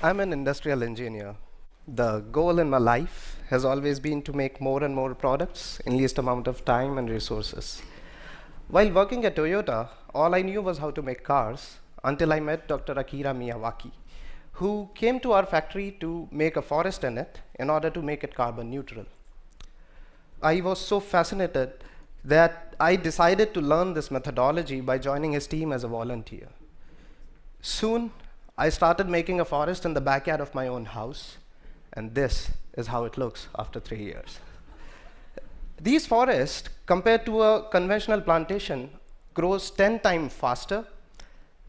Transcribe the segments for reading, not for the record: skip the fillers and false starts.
I'm an industrial engineer. The goal in my life has always been to make more and more products in least amount of time and resources. While working at Toyota, all I knew was how to make cars until I met Dr. Akira Miyawaki, who came to our factory to make a forest in it in order to make it carbon neutral. I was so fascinated that I decided to learn this methodology by joining his team as a volunteer. Soon, I started making a forest in the backyard of my own house, and this is how it looks after 3 years. These forests, compared to a conventional plantation, grows 10 times faster.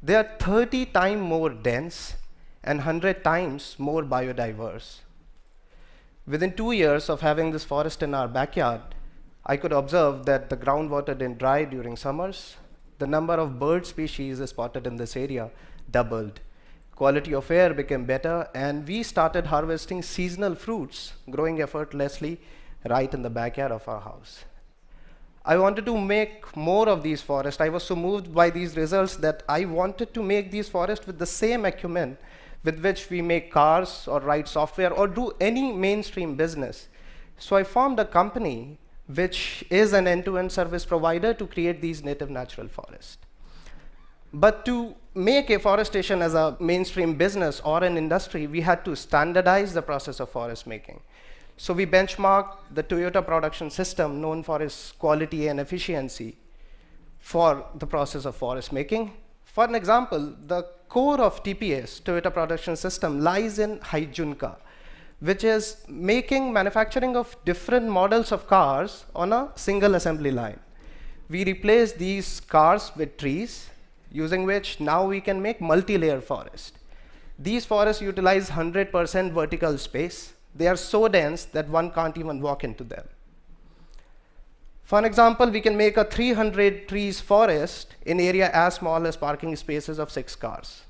They are 30 times more dense and 100 times more biodiverse. Within 2 years of having this forest in our backyard, I could observe that the groundwater didn't dry during summers. The number of bird species spotted in this area doubled. Quality of air became better, and we started harvesting seasonal fruits, growing effortlessly right in the backyard of our house. I wanted to make more of these forests. I was so moved by these results that I wanted to make these forests with the same acumen with which we make cars or write software or do any mainstream business. So I formed a company which is an end-to-end service provider to create these native natural forests. But to make afforestation as a mainstream business or an industry, we had to standardize the process of forest making. So we benchmarked the Toyota production system, known for its quality and efficiency, for the process of forest making. For an example, the core of TPS, Toyota production system, lies in Haijunka, which is manufacturing of different models of cars on a single assembly line. We replace these cars with trees, using which now we can make multi-layer forest. These forests utilize 100% vertical space. They are so dense that one can't even walk into them. For an example, we can make a 300 trees forest in area as small as parking spaces of 6 cars.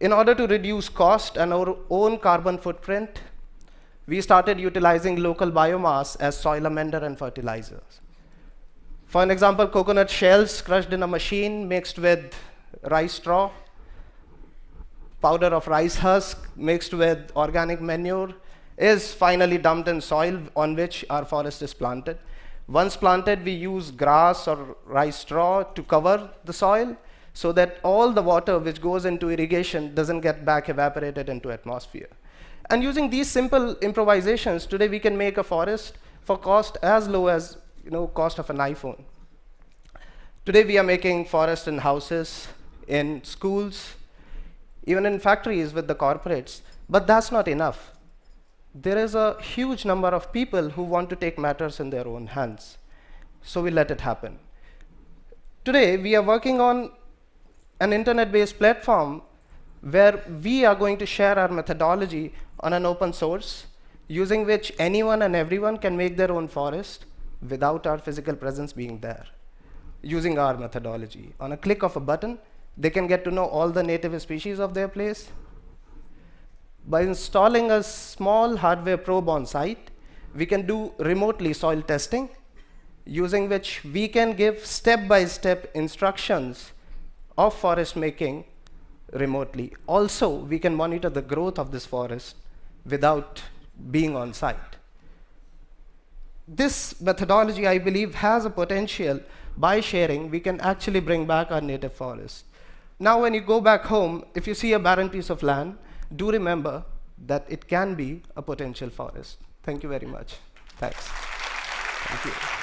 In order to reduce cost and our own carbon footprint, we started utilizing local biomass as soil amender and fertilizers. For an example, coconut shells crushed in a machine mixed with rice straw, powder of rice husk mixed with organic manure is finally dumped in soil on which our forest is planted. Once planted, we use grass or rice straw to cover the soil so that all the water which goes into irrigation doesn't get back evaporated into atmosphere. And using these simple improvisations, today we can make a forest for cost as low as cost of an iPhone. Today we are making forests in houses, in schools, even in factories with the corporates, but that's not enough. There is a huge number of people who want to take matters in their own hands, so we let it happen. Today we are working on an internet-based platform where we are going to share our methodology on an open source, using which anyone and everyone can make their own forest without our physical presence being there, using our methodology. On a click of a button, they can get to know all the native species of their place. By installing a small hardware probe on site, we can do remotely soil testing, using which we can give step-by-step instructions of forest making remotely. Also, we can monitor the growth of this forest without being on site. This methodology, I believe, has a potential. By sharing, we can actually bring back our native forest. Now, when you go back home, if you see a barren piece of land, do remember that it can be a potential forest. Thank you very much. Thanks. Thank you.